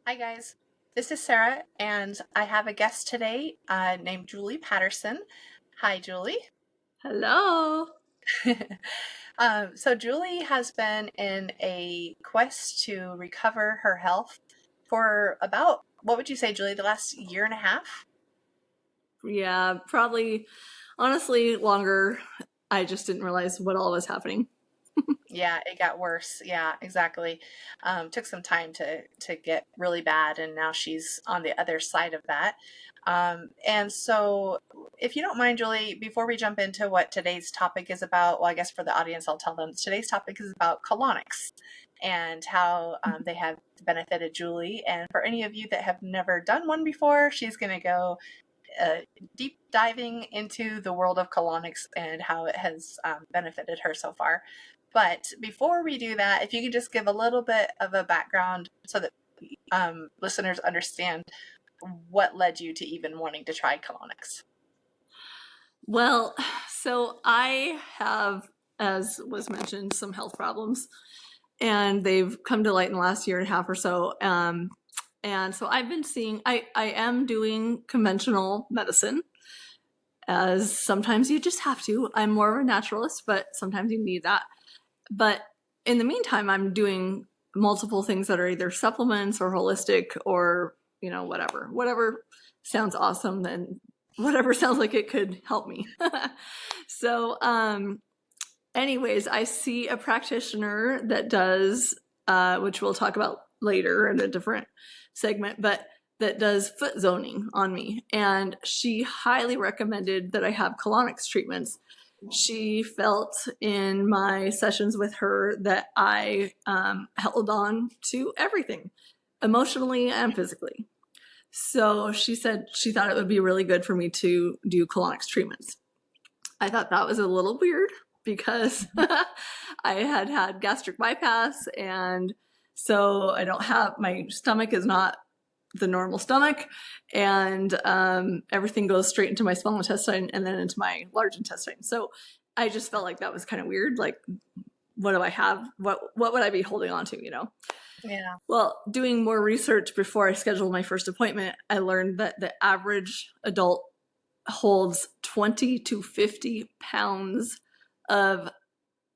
Hi, guys. This is Sarah, and I have a guest today named Julie Patterson. Hi, Julie. Hello. So, Julie has been in a quest to recover her health for about, what would you say, Julie, the last year and a half? Yeah, probably, honestly, longer. I just didn't realize what all was happening. Yeah, it got worse. Yeah, exactly. Took some time to get really bad, and now she's on the other side of that. And so, if you don't mind, Julie, before we jump into what today's topic is about, well, I guess for the audience, I'll tell them today's topic is about colonics and how they have benefited Julie. And for any of you that have never done one before, she's going to go uh, deep diving into the world of colonics and how it has benefited her so far. But before we do that, if you could just give a little bit of a background so that listeners understand what led you to even wanting to try colonics. Well, so I have, as was mentioned, some health problems, and they've come to light in the last year and a half or so. And so I've been seeing, I am doing conventional medicine, as sometimes you just have to. I'm more of a naturalist, but sometimes you need that. But in the meantime, I'm doing multiple things that are either supplements or holistic or, whatever sounds awesome, then whatever sounds like it could help me. So, anyways, I see a practitioner that does, which we'll talk about later in a different segment, but that does foot zoning on me. And she highly recommended that I have colonics treatments. She felt in my sessions with her that I held on to everything, emotionally and physically. So she said she thought it would be really good for me to do colonics treatments. I thought that was a little weird because I had gastric bypass, and so I don't have, my stomach is not the normal stomach, and everything goes straight into my small intestine and then into my large intestine. So I just felt like that was kind of weird. Like, what do I have? What would I be holding on to? Yeah. Well, doing more research before I scheduled my first appointment, I learned that the average adult holds 20 to 50 pounds of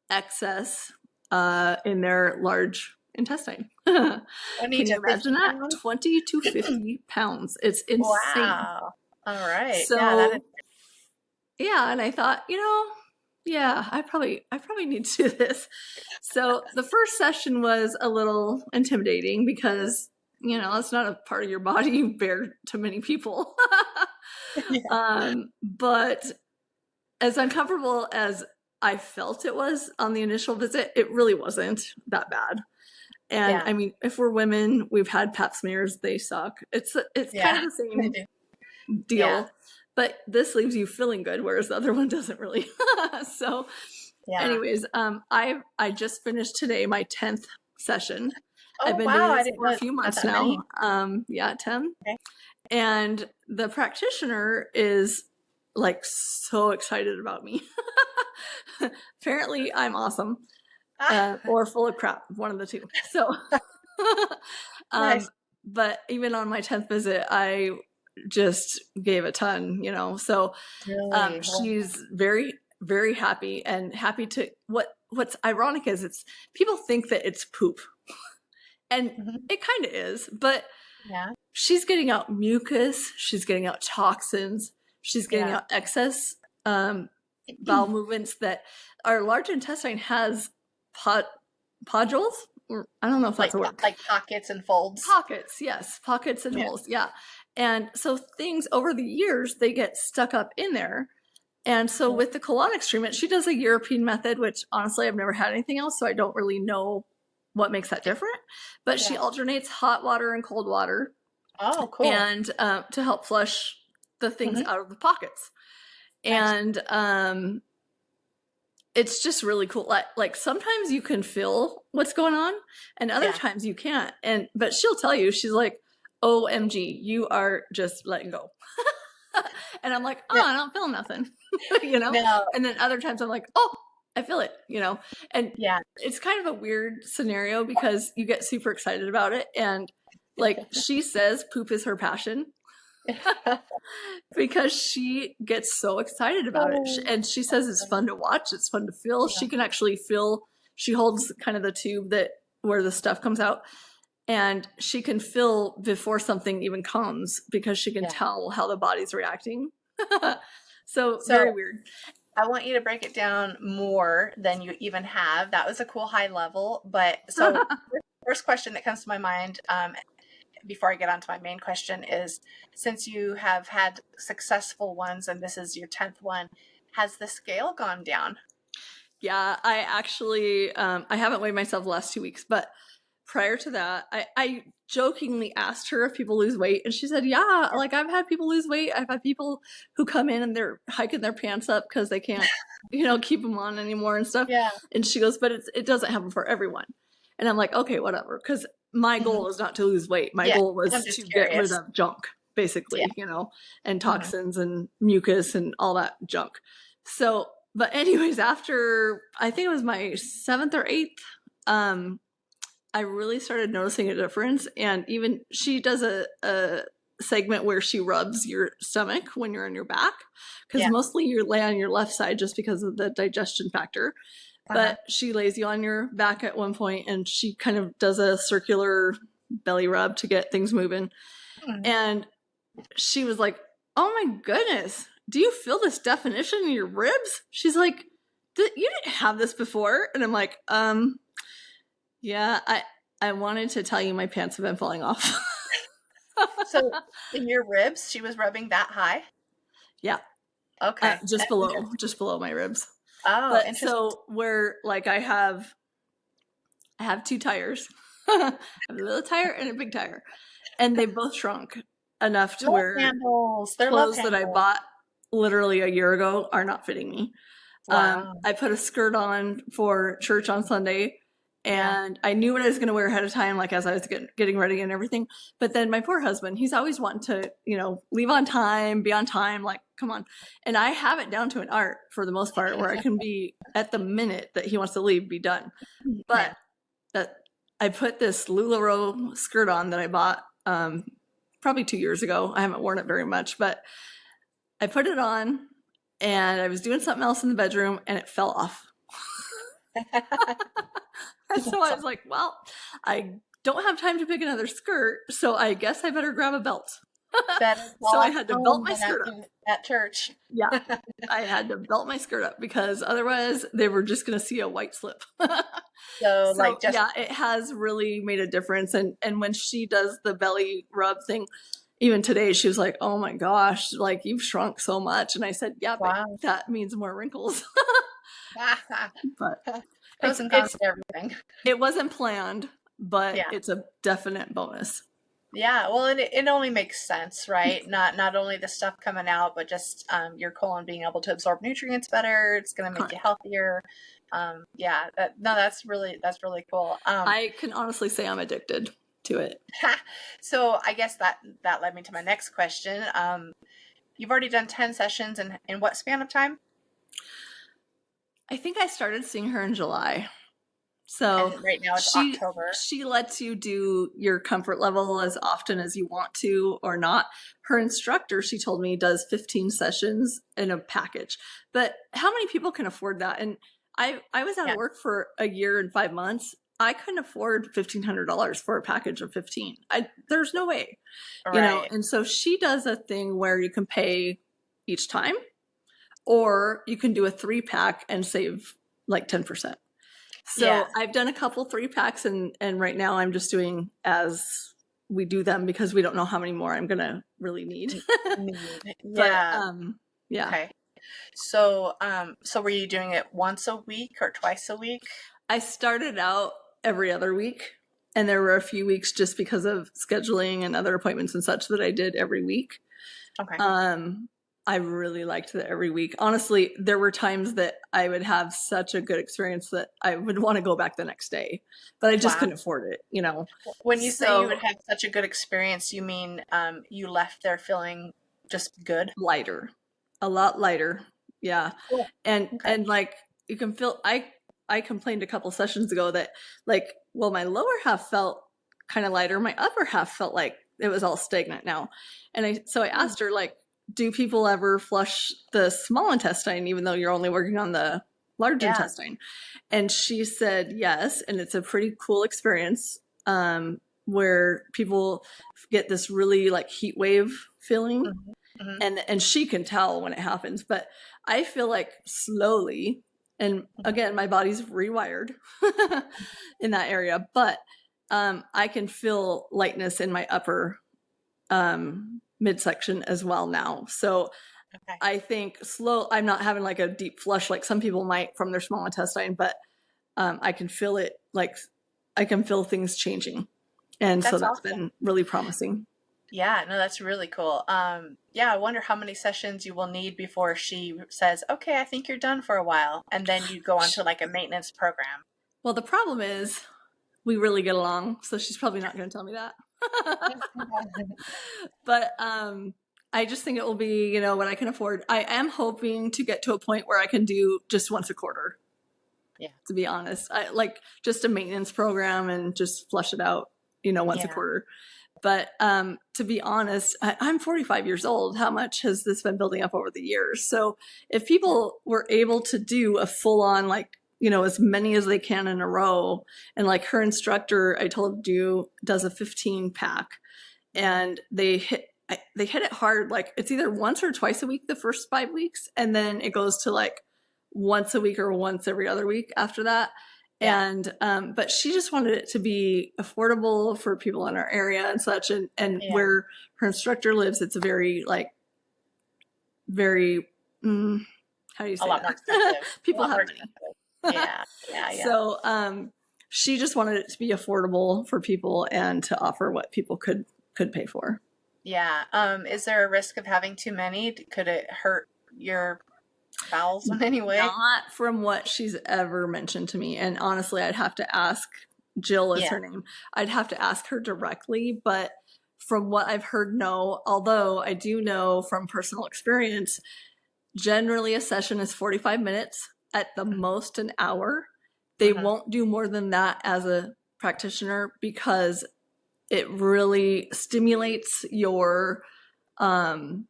excess in their large intestine. 20 Can you to 50 imagine that? pounds? 20 to 50 pounds. It's insane. Wow. All right. Yeah, that is. So, yeah, and I thought, yeah, I probably need to do this. So the first session was a little intimidating because, it's not a part of your body you bear to many people. Yeah. But as uncomfortable as I felt it was on the initial visit, it really wasn't that bad. And Yeah. I mean, if we're women, we've had pap smears, they suck. It's kind Yeah. of the They same do. Yeah. deal, but this leaves you feeling good, whereas the other one doesn't really. So, Yeah. anyways, I just finished today my 10th session. I've Oh, been wow. doing I this didn't for a know few not months that now. many. Yeah, 10. Okay. And the practitioner is like so excited about me. Apparently, I'm awesome, Ah, or full of crap, one of the two. So, um, nice. but even on my 10th visit, I just gave a ton. So Really? Well, she's very, very happy and happy to. What's ironic is it's people think that it's poop, and mhm. it kind of is, but Yeah. she's getting out mucus, she's getting out toxins, she's getting Yeah. out excess bowel movements that our large intestine has pod, podules. Or, I don't know if that's Like a word. like pockets and folds. Pockets, yes, pockets and Yeah. holes, yeah. And so things over the years they get stuck up in there. And so with the colonics treatment, she does a European method, which honestly I've never had anything else, so I don't really know what makes that different. But she Yeah. alternates hot water and cold water, Oh, cool. and to help flush the things Hmm. out of the pockets. Nice. And it's just really cool. Like sometimes you can feel what's going on, and other Yeah. times you can't. But she'll tell you, she's like, "OMG, you are just letting go." And I'm like, "Oh, Yeah. I don't feel nothing," you know. No. And then other times I'm like, "Oh, I feel it." And Yeah. it's kind of a weird scenario because you get super excited about it, and Like she says poop is her passion because she gets so excited about it. Oh, And she that's says it's funny. fun to watch, it's fun to feel. Yeah. She can actually feel, she holds kind of the tube that where the stuff comes out, and she can feel before something even comes because she can Yeah. tell how the body's reacting. So very So weird. I want you to break it down more than you even have. That was a cool high level. But so, first question that comes to my mind before I get on to my main question is, since you have had successful ones and this is your 10th one, has the scale gone down? Yeah, I actually I haven't weighed myself the last 2 weeks, but prior to that, I jokingly asked her if people lose weight, and she said, "Yeah, like I've had people lose weight. I've had people who come in and they're hiking their pants up because they can't, keep them on anymore and stuff." Yeah. And she goes, "But it doesn't happen for everyone." And I'm like, "Okay, whatever," because my Hmm. goal is not to lose weight. My Yeah. goal I'm was to just get rid curious. of junk, Yeah. basically, and Hmm. toxins and mucus and all that junk. So, but anyways, after I think it was my seventh or eighth, um, I really started noticing a difference. And even she does a segment where she rubs your stomach when you're on your back, because Yeah. mostly you lay on your left side just because of the digestion factor. Uh-huh. But she lays you on your back at one point and she kind of does a circular belly rub to get things moving. Hmm. And she was like, "Oh my goodness, do you feel this definition in your ribs?" She's like, "You didn't have this before." And I'm like, yeah, I wanted to tell you my pants have been falling off. So in your ribs, she was rubbing that high? Yeah, Okay. That's interesting. just below my ribs. Oh, But interesting. so where like I have two tires. I have a little tire and a big tire, and they both shrunk enough to Love where handles. They're love clothes that I handles. bought literally a year ago are not fitting me. Wow. I put a skirt on for church on Sunday, Yeah. and I knew what I was going to wear ahead of time, like as I was getting ready and everything. But then my poor husband, he's always wanting to, leave on time, be on time, like, come on. And I have it down to an art for the most part where I can be at the minute that he wants to leave, be done. But Yeah. that I put this LuLaRoe skirt on that I bought probably 2 years ago. I haven't worn it very much, but I put it on and I was doing something else in the bedroom and it fell off. And so That's I all. was like, well, I don't have time to pick another skirt, so I guess I better grab a belt. Better So I walk had to belt home my than skirt up. at church. Yeah, I had to belt my skirt up because otherwise they were just going to see a white slip. So So like just yeah, it has really made a difference. And when she does the belly rub thing, even today she was like, "Oh my gosh, like you've shrunk so much." And I said, "Yeah, but wow. that means more wrinkles." But Pros it's and cons it's to everything. it wasn't planned, but Yeah. it's a definite bonus. Yeah, well, and it only makes sense, right? Not only the stuff coming out, but just your colon being able to absorb nutrients better. It's going to make you Correct. healthier. Yeah, no, that's really cool. I can honestly say I'm addicted to it. So I guess that led me to my next question. You've already done 10 sessions in what span of time? I think I started seeing her in July. So And right now it's she October. she lets you do your comfort level as often as you want to or not. Her instructor, she told me, does 15 sessions in a package. But how many people can afford that? And I was out of Yeah, work for a year and 5 months. I couldn't afford $1,500 for a package of 15. There's no way, right. And so she does a thing where you can pay each time, or you can do a 3-pack and save like 10%. Yeah. So I've done a couple 3-packs, and right now I'm just doing as we do them because we don't know how many more I'm gonna really need. Need. But Yeah. yeah, Okay. So were you doing it once a week or twice a week? I started out every other week, and there were a few weeks just because of scheduling and other appointments and such that I did every week. Okay. Um, I really liked that every week. Honestly, there were times that I would have such a good experience that I would want to go back the next day, but I just Wow. couldn't afford it. When you say you would So have such a good experience, you mean you left there feeling just good? lighter, a lot lighter. Yeah. Cool. And Okay. and like you can feel I complained a couple sessions ago that like well my lower half felt kind of lighter. My upper half felt like it was all stagnant now. And I Hmm. asked her, like, do people ever flush the small intestine even though you're only working on the large Yeah. intestine? And she said yes, and it's a pretty cool experience, where people get this really like heat wave feeling, Hmm. Hmm. and she can tell when it happens. But I feel like slowly, and again, my body's rewired in that area, but I can feel lightness in my upper midsection as well now. So Okay. I think I'm not having like a deep flush like some people might from their small intestine, but I can feel it, like I can feel things changing. And so That's that's awesome. been really promising. Yeah, no, that's really cool. Yeah, I wonder how many sessions you will need before she says, "Okay, I think you're done for a while," and then you go on to like a maintenance program. Well, the problem is we really get along, so she's probably not going to tell me that. But I just think it will be, what I can afford. I am hoping to get to a point where I can do just once a quarter, Yeah. to be honest. I like just a maintenance program and just flush it out, once a Yeah. quarter. But to be honest, I'm 45 years old. How much has this been building up over the years? So if Yeah. people were able to do a full on, like, as many as they can in a row, and like her instructor, I told you, does a 15 pack, Hmm. and they hit it hard. Like it's either once or twice a week the first 5 weeks, and then it goes to like once a week or once every other week after that. Yeah. And but she just wanted it to be affordable for people in our area and such, and Yeah. where her instructor lives, it's a very like very how do you A say lot more that? expensive. A People lot have more money. expensive. Yeah. Yeah. Yeah. So she just wanted it to be affordable for people and to offer what people could pay for. Yeah. Is there a risk of having too many? Could it hurt your bowels in any way? Not from what she's ever mentioned to me. And honestly, I'd have to ask, Jill is Yeah. her name. I'd have to ask her directly, but from what I've heard, no. Although I do know from personal experience, generally a session is 45 minutes, at the most an hour. They Mm-hmm. won't do more than that as a practitioner because it really stimulates your um,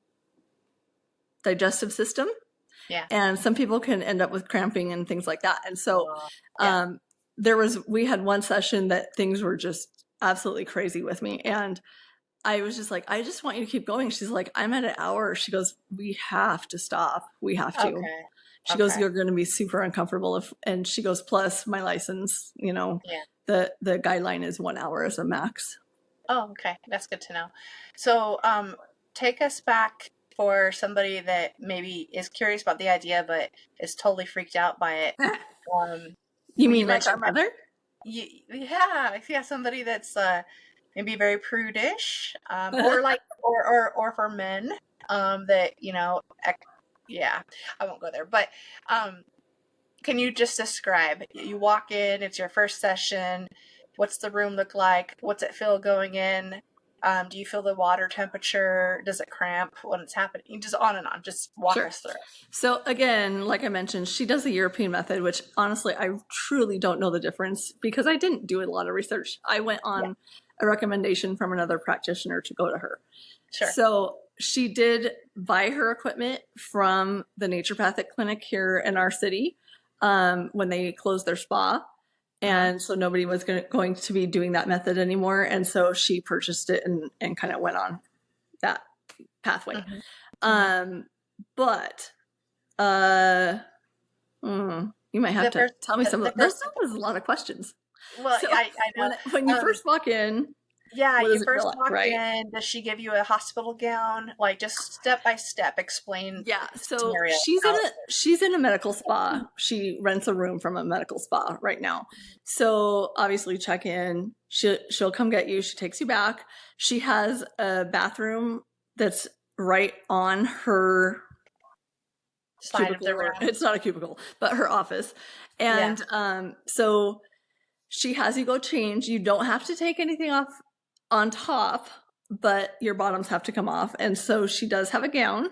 digestive system, Yeah. and some people can end up with cramping and things like that. And so Yeah. um, we had one session that things were just absolutely crazy with me, and I was just like, I just want you to keep going. She's like, I'm at an hour. She goes, we have to stop, we have to. Okay. She goes, Okay. you're going to be super uncomfortable if, and she goes, plus my license, Yeah. the guideline is 1 hour as a max. Oh, okay. That's good to know. So, take us back for somebody that maybe is curious about the idea but is totally freaked out by it. Um, You you mean like our mentioned that, mother? yeah, somebody that's maybe very prudish, or like, or for men, that yeah, I won't go there, but um, can you just describe? You walk in, it's your first session. What's the room look like? What's it feel going in? Do you feel the water temperature? Does it cramp when it's happening? Just on and on. Just walk Sure. us through. So again, like I mentioned, she does the European method, which honestly, I truly don't know the difference because I didn't do a lot of research. I went Yeah, on a recommendation from another practitioner to go to her. sure. So she did buy her equipment from the naturopathic clinic here in our city when they closed their spa. Uh-huh. And so nobody was going to be doing that method anymore. And so she purchased it and kind of went on that pathway. Hmm. Hmm. Um, but uh, you might have The to first, tell me some the of those. first. That was a lot of questions. Well, So I when you know. first walk in, Yeah, what you does it feel first like, walk right? in. Does she give you a hospital gown? Like, just step by step, explain Yeah. the So scenario. she's in How? a medical spa. She rents a room from a medical spa right now. So obviously check in. She'll come get you. She takes you back. She has a bathroom that's right on her Side of cubicle, the or room. it's not a cubicle, but her office. Yeah. And so she has you go change. You don't have to take anything off on top, but your bottoms have to come off. And so she does have a gown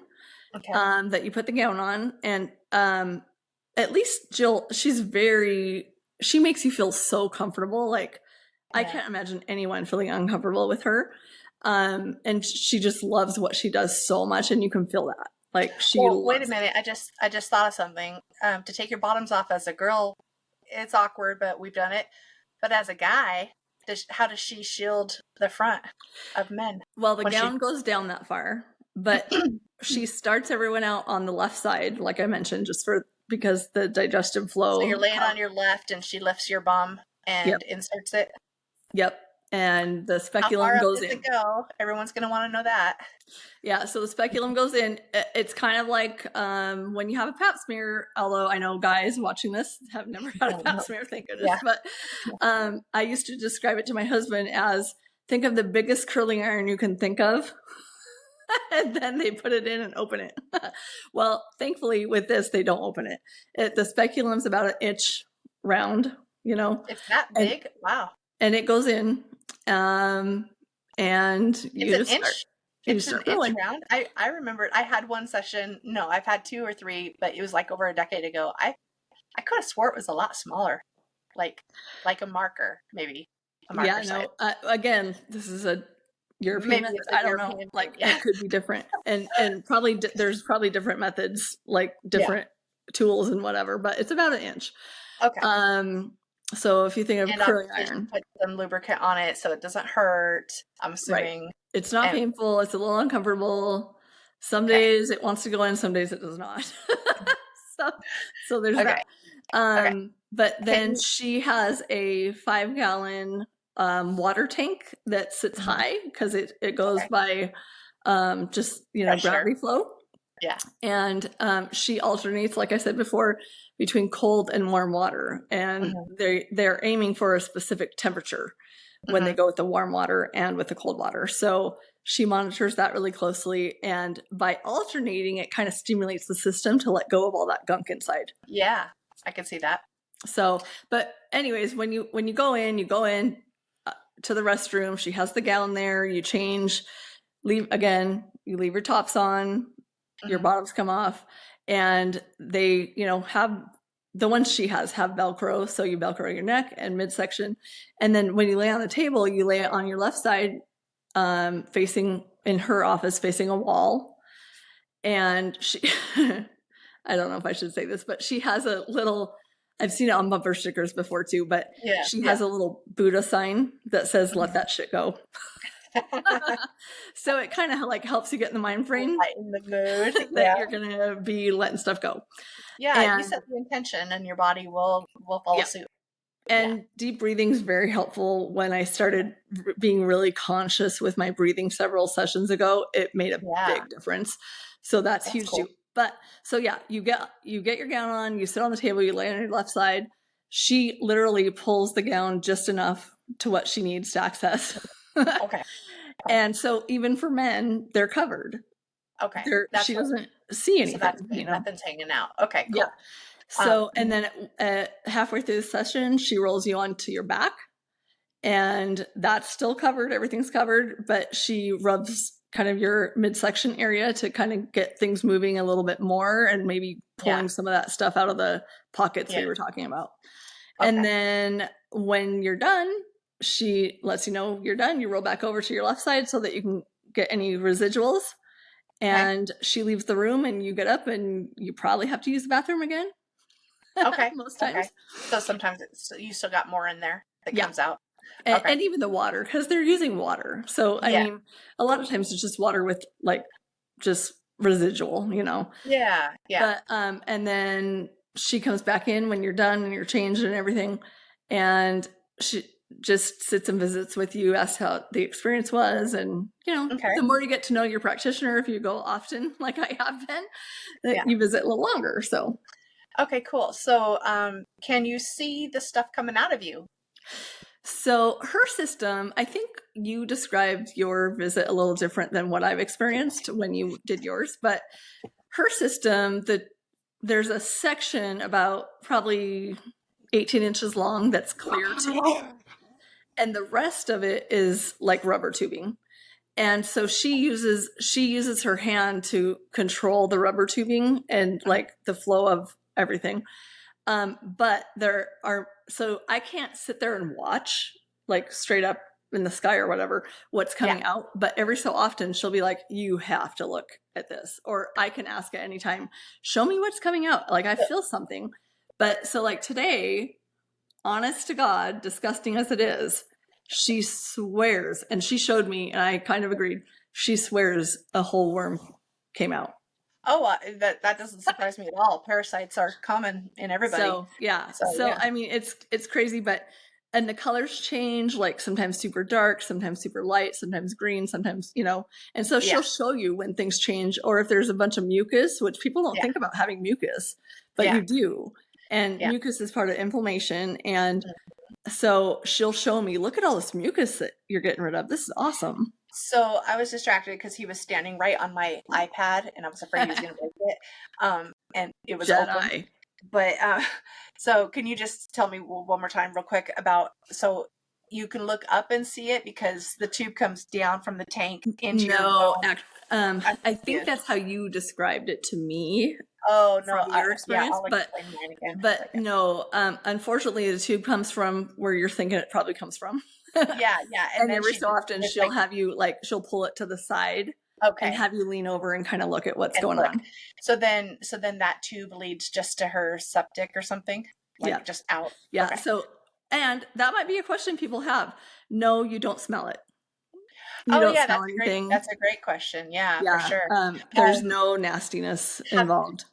Okay. that you put the gown on. And at least Jill, she makes you feel so comfortable. Like I Yeah. can't imagine anyone feeling uncomfortable with her. And she just loves what she does so much, and you can feel that. Like she Well, wait a loves it. minute. I just thought of something. To take your bottoms off as a girl, it's awkward, but we've done it. But as a guy, how does she shield the front of men Well, the when she? gown goes down that far, but she starts everyone out on the left side, like I mentioned, just for because the digestive So flow. you're laying on your left, and she lifts your bum Yep, and inserts it. yep. And the How speculum far up goes does it in. go? Everyone's gonna want to know that. Yeah, so the speculum goes in. It's kind of like when you have a pap smear, although I know guys watching this have never had a Oh, pap no. smear, thank goodness. Yeah. But I used to describe it to my husband as think of the biggest curling iron you can think of, and then they put it in and open it. Well, thankfully with this, they don't open it. The speculum's about an inch round, you know, It's that and big? Wow. it goes in, um, and It's you an just start inch. you It's an start inch going. round. I remembered I had one session. No, I've had two or three, but it was like over a decade ago. I could have swore it was a lot smaller, like like a marker, maybe a marker Yeah, size. no. Again, this is a European Maybe method. it's a I don't know. European thing. Like Yeah. it could be different, and probably there's probably different methods, like Yeah. different tools and whatever. But it's about an inch. Okay. Um, so if you think of And curling obviously she iron, put some lubricant on it so it doesn't hurt, I'm right? assuming. It's not And painful. It's a little uncomfortable. Some okay. days it wants to go in. Some days it does not. so so there's Okay. that. Okay. But Can then you she has a 5 gallon water tank that sits mhm, high because it goes okay. by just Pressure. gravity flow, Yeah. and she alternates, like I said before, between cold and warm water, and Hmm. they're aiming for a specific temperature when they Hmm. go with the warm water and with the cold water. So she monitors that really closely, and by alternating, it kind of stimulates the system to let go of all that gunk inside. Yeah. I can see that. So, but anyways, when you go in uh, to the restroom. She has the gallon there. You change, leave again. You leave your tops on, your Hmm. bottoms come off, and they have the ones she has have Velcro, so you Velcro your neck and midsection, and then when you lay on the table, you lay it on your left side, facing in her office, facing a wall, and she. I don't know if I should say this, but she has a little, I've seen it on bumper stickers before too, but Yeah. she Yeah. has a little Buddha sign that says, let Mhm. that shit go. So it kind of like helps you get in the mind frame Lighten the mood. that Yeah. you're going to be letting stuff go. Yeah. You And set the intention and your body will follow yeah, suit. Yeah. and deep breathing is very helpful. When I started being really conscious with my breathing several sessions ago, it made a Yeah. big difference. So that's That's huge too. cool. But so yeah, you get your gown on, you sit on the table, you lay on your left side. She literally pulls the gown just enough to what she needs to access. Okay. Okay. And so even for men, they're covered. Okay. She That's what, doesn't see so that's anything. good. Nothing's hanging out. Okay, Yeah. cool. Um, So and then halfway through the session, she rolls you onto your back, and that's still covered. Everything's covered, but she rubs kind of your midsection area to kind of get things moving a little bit more, and maybe yeah. pulling some of that stuff out of the pockets Yeah. we were talking about. And Okay. then when you're done, she lets you know you're done. You roll back over to your left side so that you can get any residuals. Okay. And she leaves the room, and you get up, and you probably have to use the bathroom again Okay. most Okay. times. So sometimes you still got more in there that Yeah. comes out. and, Okay. and even the water, because they're using water. So I Yeah. mean, a lot of times it's just water with like just residual. Yeah. Yeah. But and then she comes back in when you're done and you're changed and everything, and she just sits and visits with you, asks how the experience was, and Okay. the more you get to know your practitioner, if you go often like I have been, that Yeah. you visit a little longer. So Okay, cool. So, can you see the stuff coming out of you? So her system, I think you described your visit a little different than what I've experienced when you did yours, but her system, there's a section about probably 18 inches long that's clear to you, and the rest of it is like rubber tubing. And so she uses her hand to control the rubber tubing and like the flow of everything. But there are, so I can't sit there and watch like straight up in the sky or whatever, what's Yeah. coming out. But every so often she'll be like, you have to look at this. Or I can ask at any time, show me what's coming out. Like I feel something. But so like today, honest to God, disgusting as it is, she swears, and she showed me, and I kind of agreed, she swears a whole worm came out. Oh, that doesn't surprise me at all. Parasites are common in everybody. So yeah. So So yeah, I mean it's crazy, but and the colors change, like sometimes super dark, sometimes super light, sometimes green, sometimes, and so yeah, she'll show you when things change, or if there's a bunch of mucus, which people don't yeah, think about having mucus, but yeah, you do. And yeah. mucus is part of inflammation. And so she'll show me, look at all this mucus that you're getting rid of. This is awesome. So I was distracted because he was standing right on my iPad, and I was afraid he was going to break it. And it was open. Jedi. But so can you just tell me one more time, real quick, about so you can look up and see it because the tube comes down from the tank into your No, bone. I'm I think confused. that's how you described it to me Oh no, from your yeah, experience, I'll but explain mine again. but no, unfortunately, the tube comes from where you're thinking it probably comes from. Yeah, yeah, and And then every she so often, there's she'll like have you like she'll pull it to the side and okay, have you lean over and kind of look at what's and going look. on. So then that tube leads just to her septic or something, Yeah, like just out. yeah. Okay. So, and that might be a question people have. No, you don't smell it. You Oh don't yeah, smell anything. that's a great question. Yeah, for Yeah, sure. there's Um, no nastiness have involved.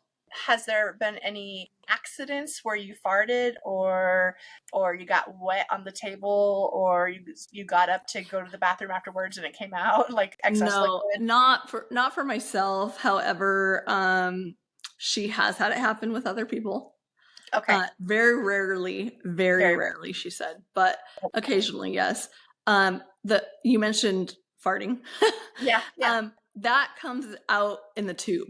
has there been any accidents where you farted or you got wet on the table or you got up to go to the bathroom afterwards and it came out like excess No, liquid? not for myself. However, she has had it happen with other people. Okay. Very Very rare. rarely, she said, but Okay. occasionally, yes. The you mentioned farting. Yeah, yeah. That comes out in the tube.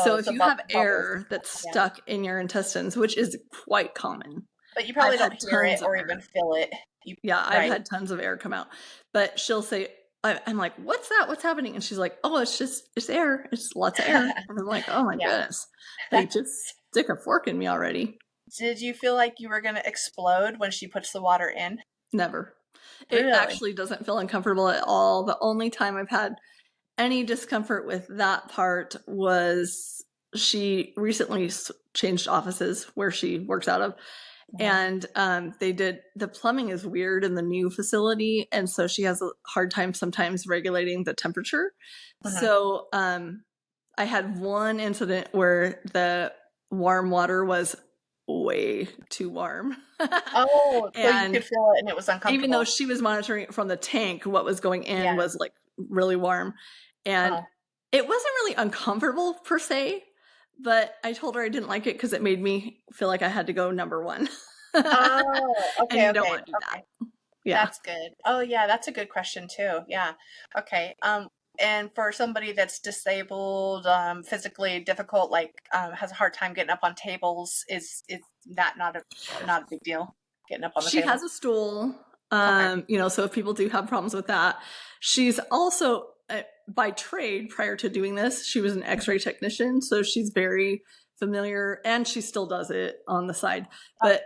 So Oh, if so you have bubbles. air that's Yeah. stuck in your intestines, which is quite common, But you I've probably don't had hear it tons of or even air. feel it. You Yeah, I've right. had tons of air come out. But she'll say, I'm like, what's that? What's happening? And she's like, oh, it's air. It's lots of air. And I'm like, oh my Yeah. goodness. Like, just stick a fork in me already. Did you feel like you were going to explode when she puts the water in? Never. It Really? actually doesn't feel uncomfortable at all. The only time I've had any discomfort with that part was she recently changed offices where she works out of. Mhm. And they did the plumbing is weird in the new facility. And so she has a hard time sometimes regulating the temperature. Mhm. So I had one incident where the warm water was way too warm. Oh, so you And could feel it and it was even though uncomfortable. she was monitoring it from the tank, what was going in Yeah. was like really warm. And Uh-huh. it wasn't really uncomfortable per se, but I told her I didn't like it because it made me feel like I had to go number one. Oh, And okay, you don't okay, want to do that. okay. Yeah. That's good. Oh, yeah, that's a good question too. Yeah. Okay. And for somebody that's disabled, physically difficult, like has a hard time getting up on tables, is that not a big deal? Getting up on the She table? has a stool. Okay. So if people do have problems with that, she's also by trade prior to doing this, she was an x-ray technician. So she's very familiar and she still does it on the side, Oh, but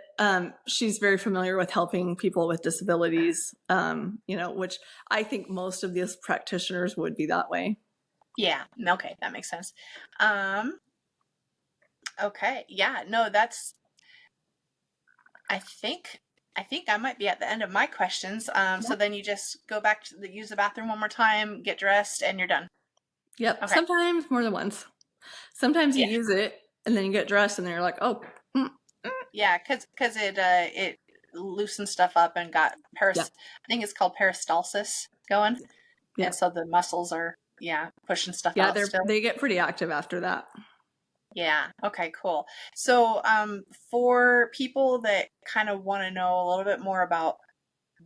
she's very familiar with helping people with disabilities, which I think most of these practitioners would be that way. yeah. Okay, that makes sense. Um, okay. Yeah. No, that's I think I think I might be at the end of my questions. Yeah. So then you just go back to use the bathroom one more time, get dressed, and you're done. Yep. Okay. Sometimes more than once. Sometimes you Yeah. use it and then you get dressed and then you're like, oh, mm, Yeah, because it loosened stuff up and got yeah, I think it's called peristalsis going, yeah. and so the muscles are pushing stuff Yeah, out still. they get pretty active after that. Yeah. Okay. Cool. So for people that kind of want to know a little bit more about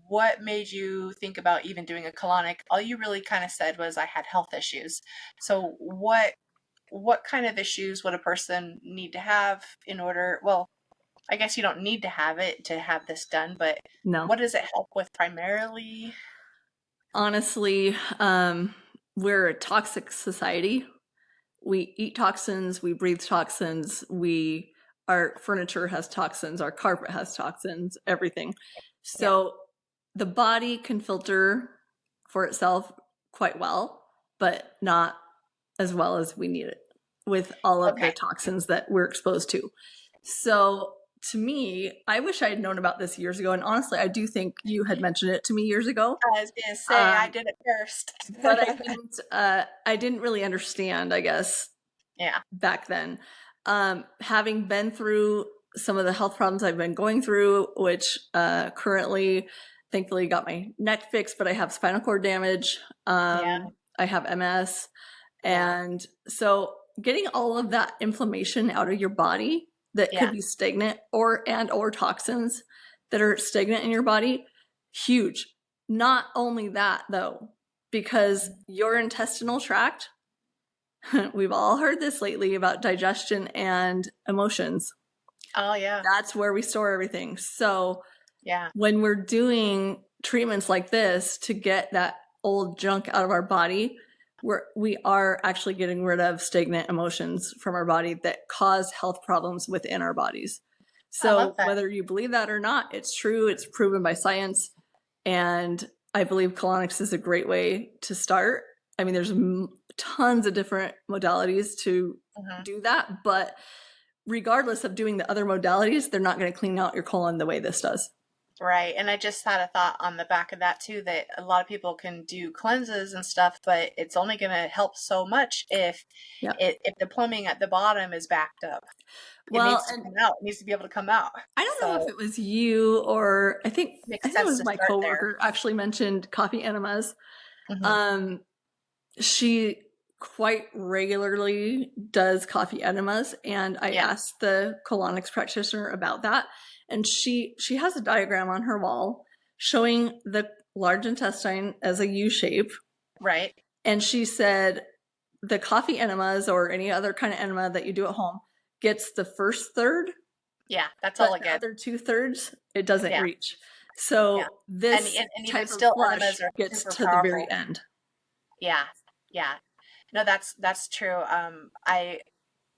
what made you think about even doing a colonic, all you really kind of said was I had health issues. So what kind of issues would a person need to have in order? Well, I guess you don't need to have it to have this done, but No. what does it help with primarily? Honestly, we're a toxic society. We eat toxins, we breathe toxins, our furniture has toxins, our carpet has toxins, everything. Yeah. So the body can filter for itself quite well, but not as well as we need it with all of the Okay. toxins that we're exposed to. So to me, I wish I had known about this years ago. And honestly, I do think you had mentioned it to me years ago. I was gonna say I did it But first. I didn't really understand, I guess, Yeah. back then. Having been through some of the health problems I've been going through, which currently, thankfully, got my neck fixed, but I have spinal cord damage. Yeah. I have MS. Yeah. And so getting all of that inflammation out of your body that could Yeah. be stagnant or toxins that are stagnant in your body, huge. Not only that though, because your intestinal tract, we've all heard this lately about digestion and emotions. Oh yeah. That's where we store everything. So Yeah. when we're doing treatments like this to get that old junk out of our body, we are actually getting rid of stagnant emotions from our body that cause health problems within our bodies. I love So that. whether you believe that or not, it's true. It's proven by science. And I believe colonics is a great way to start. I mean, there's tons of different modalities to Hmm. do that, but regardless of doing the other modalities, they're not going to clean out your colon the way this does. Right. And I just had a thought on the back of that too, that a lot of people can do cleanses and stuff, but it's only going to help so much Yeah. if the plumbing at the bottom is backed up. It Well, needs to and come out. It needs to be able to come out. I don't know if So it was you or I makes think it sense was to my start there. coworker actually mentioned coffee enemas. Hmm. Um, she quite regularly does coffee enemas, and I Yeah. asked the colonics practitioner about that, and she has a diagram on her wall showing the large intestine as a U shape, Right. and she said the coffee enemas or any other kind of enema that you do at home gets the first third, Yeah. That's all but it the gets. other 2/3 it doesn't Yeah. reach. Yeah. So And, this and even type of still, flush enemas are gets super to the very powerful. end. Yeah. Yeah. No, that's true.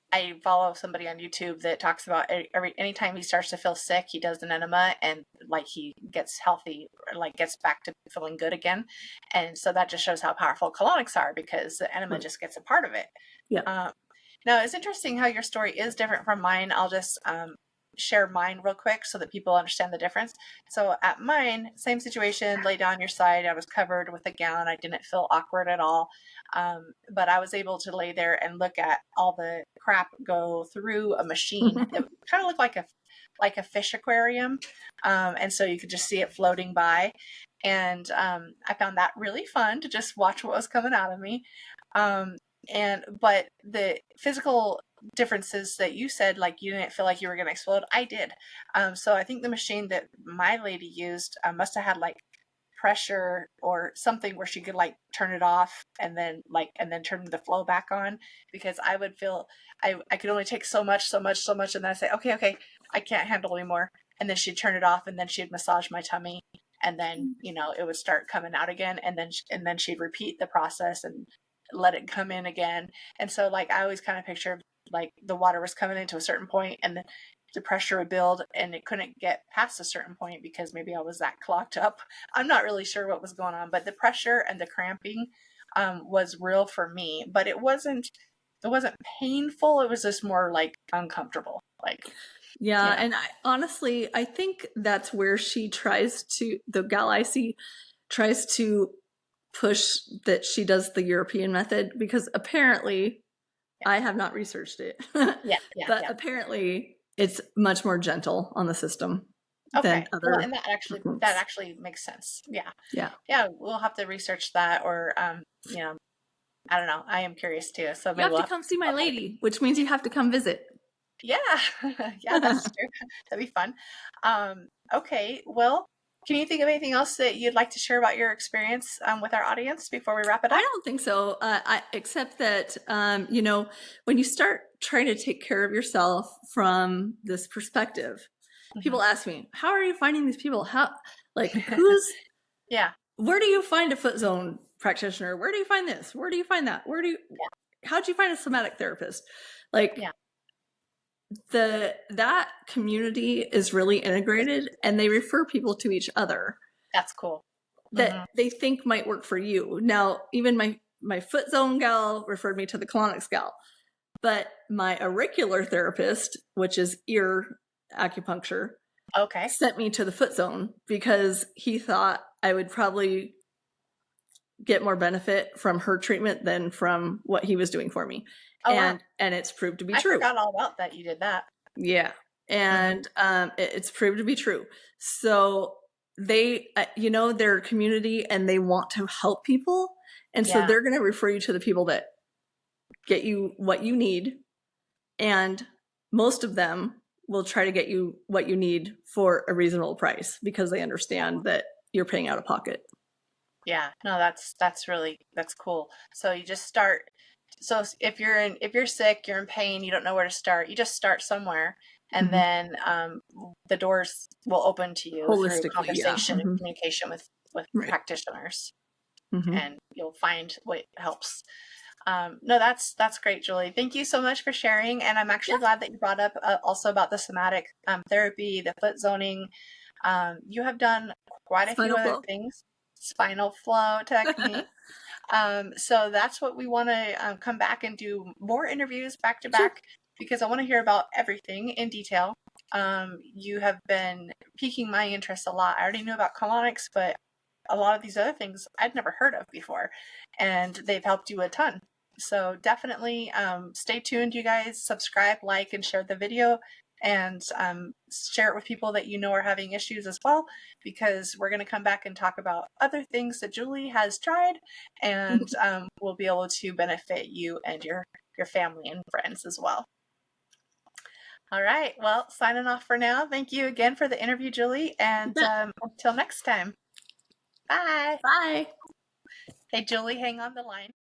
I follow somebody on YouTube that talks about anytime he starts to feel sick, he does an enema and like he gets healthy, or like gets back to feeling good again. And so that just shows how powerful colonics are because the enema Right. just gets a part of it. Yeah. Um, Now it's interesting how your story is different from mine. I'll just share mine real quick so that people understand the difference. So at mine, same situation, lay down your side. I was covered with a gown. I didn't feel awkward at all. But I was able to lay there and look at all the crap go through a machine. It kind of looked like a fish aquarium. And so you could just see it floating by. And I found that really fun to just watch what was coming out of me. Um, but the physical differences that you said, like you didn't feel like you were going to explode, I did. So I think the machine that my lady used must have had like pressure or something where she could like turn it off and then turn the flow back on, because I would feel I could only take so much, and then I say okay, I can't handle anymore, and then she'd turn it off and then she'd massage my tummy, and then it would start coming out again, and then she'd repeat the process and let it come in again. And so like I always kind of picture like the water was coming into a certain point and then the pressure would build and it couldn't get past a certain point because maybe I was that clogged up. I'm not really sure what was going on, but the pressure and the cramping was real for me. But it wasn't painful. It was just more like uncomfortable. Like, Yeah, you know, and I think that's where the gal I see tries to push that she does the European method because apparently yeah, I have not researched it, yeah, yeah, but yeah. apparently it's much more gentle on the system than Okay. Well, and other that techniques. actually makes sense. Yeah. Yeah. Yeah, we'll have to research that, or I don't know. I am curious too, so You maybe have we'll to have come to see talk my about that. lady, which means you have to come visit. Yeah, yeah, that's true. That'd be fun. Okay, well, can you think of anything else that you'd like to share about your experience with our audience before we wrap it I up? don't think so. Except that, when you start trying to take care of yourself from this perspective, Hmm. people ask me, "How are you finding these people? Who's? Yeah, Where do you find a foot zone practitioner? Where do you find this? Where do you find that? yeah, How'd you find a somatic therapist?" Like yeah, that community is really integrated, and they refer people to each other. That's cool. that Hmm. they think might work for you. Now, even my foot zone gal referred me to the Colonics gal, but my auricular therapist, which is ear acupuncture, Okay. sent me to the foot zone because he thought I would probably get more benefit from her treatment than from what he was doing for me. Oh wow. And it's proved to be I true. forgot all about that. You did that. Yeah. Hmm. And it's proved to be true. So they, their community and they want to help people. And so Yeah. they're going to refer you to the people that get you what you need. And most of them will try to get you what you need for a reasonable price because they understand that you're paying out of pocket. Yeah. No, that's really that's cool. So you just start. So if you're sick, you're in pain, you don't know where to start. You just start somewhere, and Mm-hmm. then the doors will open to you through Holistically, yeah. conversation and Mm-hmm. communication with Right. practitioners, Mm-hmm. and you'll find what helps. No, that's great, Julie. Thank you so much for sharing. And I'm Yeah. actually glad that you brought up also about the somatic therapy, the foot zoning. You have done quite a few Spinal other flow. things, spinal flow technique. So that's what we want to come back and do more interviews back to Sure. back because I want to hear about everything in detail. You have been piquing my interest a lot. I already knew about colonics, but a lot of these other things I'd never heard of before, and they've helped you a ton. So definitely stay tuned, you guys. Subscribe, like, and share the video, and share it with people that you know are having issues as well, because we're going to come back and talk about other things that Julie has tried, and we'll be able to benefit you and your family and friends as well. All right. Well, signing off for now. Thank you again for the interview, Julie, You and bet. until next time. Bye. Bye. Hey, Julie, hang on the line.